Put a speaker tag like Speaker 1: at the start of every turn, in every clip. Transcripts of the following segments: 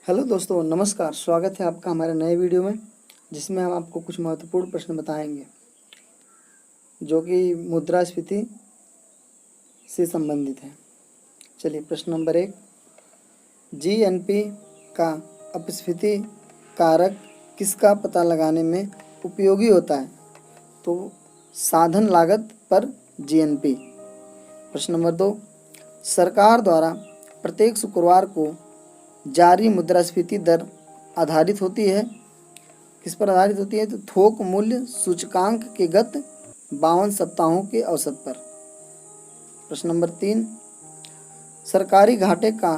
Speaker 1: Hello दोस्तों, नमस्कार। स्वागत है आपका हमारे नए वीडियो में, जिसमें हम आपको कुछ महत्वपूर्ण प्रश्न बताएंगे जो कि मुद्रास्फीति से संबंधित है। चलिए, प्रश्न नंबर 1, जीएनपी का अपस्फीति कारक किसका पता लगाने में उपयोगी होता है? तो साधन लागत पर जीएनपी। प्रश्न नंबर 2, सरकार द्वारा प्रत्येक शुक्रवार को जारी मुद्रास्फीति दर आधारित होती है, किस पर आधारित होती है? तो थोक मूल्य सूचकांक के गत 52 सप्ताहों के औसत पर। प्रश्न नंबर 3, सरकारी घाटे का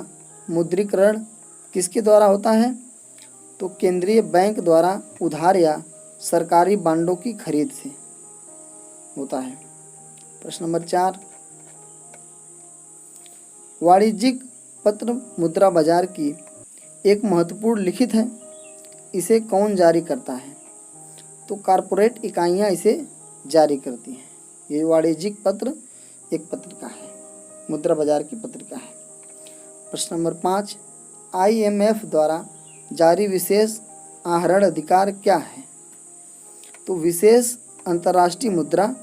Speaker 1: मुद्रीकरण किसके द्वारा होता है? तो केंद्रीय बैंक द्वारा उधार या सरकारी बांडों की खरीद से होता है। प्रश्न नंबर 4, वाणिज्यिक पत्र मुद्रा बाजार की एक महत्वपूर्ण लिखित है, इसे कौन जारी करता है? तो कॉरपोरेट इकाइयां इसे जारी करती हैं। ये वाणिज्यिक पत्र एक पत्रिका है, मुद्रा बाजार की पत्रिका है। प्रश्न नंबर 5, आईएमएफ द्वारा जारी विशेष आहरण अधिकार क्या है? तो विशेष अंतर्राष्ट्रीय मुद्रा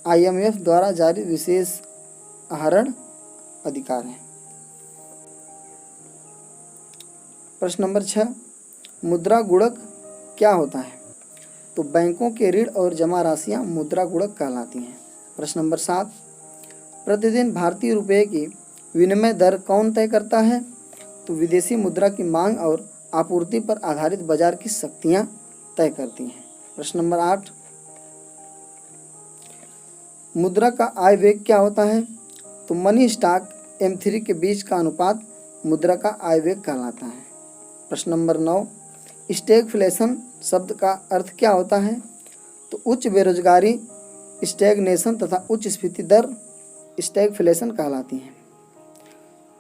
Speaker 1: आईएमएफ द्वारा जारी विशेष आहरण अधिकार है। प्रश्न नंबर 6, मुद्रा गुणक क्या होता है? तो बैंकों के ऋण और जमा राशियां मुद्रा गुणक कहलाती हैं। प्रश्न नंबर 7, प्रतिदिन भारतीय रुपये की विनिमय दर कौन तय करता है? तो विदेशी मुद्रा की मांग और आपूर्ति पर आधारित बाजार की शक्तियां तय करती हैं। प्रश्न नंबर 8, मुद्रा का आय वेग क्या होता है? तो मनी स्टॉक M3 के बीच का अनुपात मुद्रा का आय वेग कहलाता है। प्रश्न नंबर 9, स्टैगफ्लेशन शब्द का अर्थ क्या होता है? तो उच्च बेरोजगारी स्टैग्नेशन तथा उच्च स्फीति दर स्टैगफ्लेशन कहलाती हैं।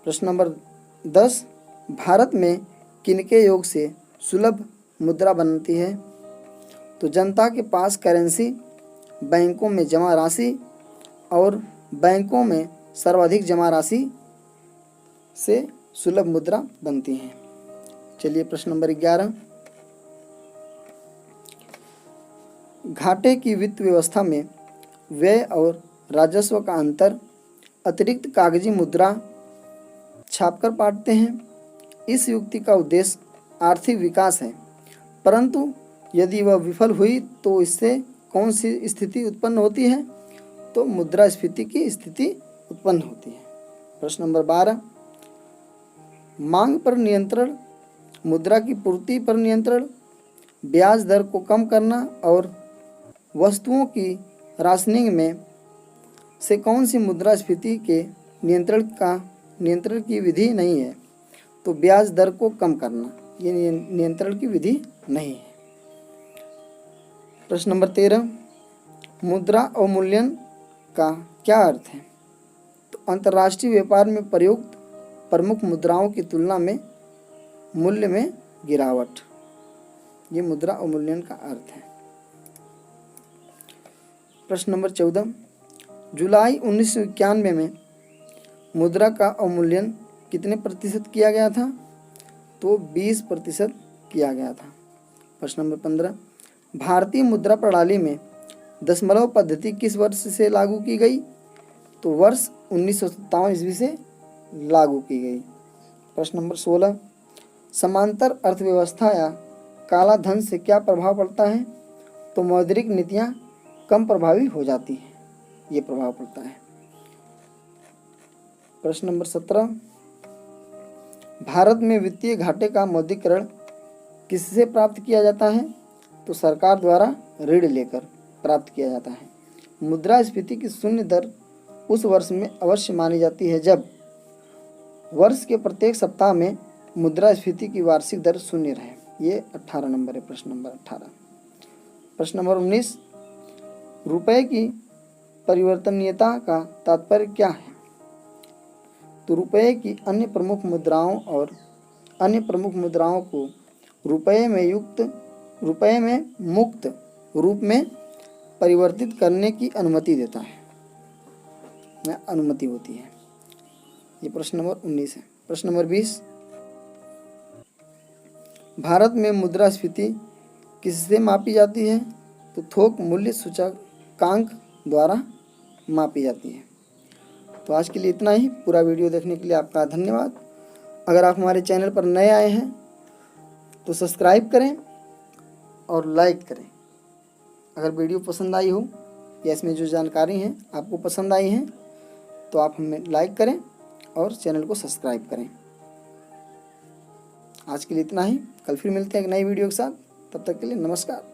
Speaker 1: प्रश्न नंबर 10, भारत में किनके योग से सुलभ मुद्रा बनती है? तो जनता के पास करेंसी, बैंकों में जमा राशि और बैंकों में सर्वाधिक जमा राशि से सुलभ मुद्रा बनती है। चलिए, प्रश्न नंबर 11, घाटे की वित्त व्यवस्था में व्यय और राजस्व का अंतर अतिरिक्त कागजी मुद्रा छापकर पाटते हैं। इस युक्ति का उद्देश्य आर्थिक विकास है, परंतु यदि वह विफल हुई तो इससे कौन सी स्थिति उत्पन्न होती है? तो मुद्रास्फीति की स्थिति उत्पन्न होती है। प्रश्न नंबर 12, मांग पर नियंत्रण, मुद्रा की पूर्ति पर नियंत्रण, ब्याज दर को कम करना और वस्तुओं की राशनिंग में से कौन सी मुद्रास्फीति के नियंत्रण की विधि नहीं है? तो ब्याज दर को कम करना ये नियंत्रण की विधि नहीं है। प्रश्न नंबर 13, मुद्रा अवमूल्यन का क्या अर्थ है? तो अंतर्राष्ट्रीय व्यापार में प्रयुक्त प्रमुख मुद्राओं की तुलना में मूल्य में गिरावट, ये मुद्रा अवमूल्यन का अर्थ है। प्रश्न नंबर 14, जुलाई 1991 में मुद्रा का अवमूल्यन कितने प्रतिशत किया गया था? तो 20% किया गया था। प्रश्न नंबर 15, भारतीय मुद्रा प्रणाली में दशमलव पद्धति किस वर्ष से लागू की गई? तो वर्ष 1957 ईस्वी से लागू की गई। प्रश्न नंबर 16, समांतर अर्थव्यवस्था या काला धन से क्या प्रभाव पड़ता है? तो मौद्रिक नीतियाँ कम प्रभावी हो जाती है, ये प्रभाव पड़ता है। प्रश्न नंबर 17, भारत में वित्तीय घाटे का मौद्रीकरण किससे प्राप्त किया जाता है? तो सरकार द्वारा ऋण लेकर प्राप्त किया जाता है। मुद्रास्फीति की शून्य दर उस वर्ष में अवश्य मानी जाती है जब वर्ष के प्रत्येक सप्ताह में मुद्रास्फीति की वार्षिक दर शून्य रहे। ये 18 नंबर है, प्रश्न नंबर 18। प्रश्न नंबर 19, रुपए की परिवर्तनीयता का तात्पर्य क्या है? तो रुपये की अन्य प्रमुख मुद्राओं और अन्य प्रमुख मुद्राओं को रुपये में मुक्त रूप में परिवर्तित करने की अनुमति देता है, अनुमति होती है। ये प्रश्न नंबर 19 है। प्रश्न नंबर 20, भारत में मुद्रास्फीति किससे मापी जाती है? तो थोक मूल्य सूचकांक द्वारा मापी जाती है। तो आज के लिए इतना ही। पूरा वीडियो देखने के लिए आपका धन्यवाद। अगर आप हमारे चैनल पर नए आए हैं तो सब्सक्राइब करें और लाइक करें। अगर वीडियो पसंद आई हो या इसमें जो जानकारी हैं आपको पसंद आई हैं तो आप हमें लाइक करें और चैनल को सब्सक्राइब करें। आज के लिए इतना ही। कल फिर मिलते हैं एक नई वीडियो के साथ। तब तक के लिए नमस्कार।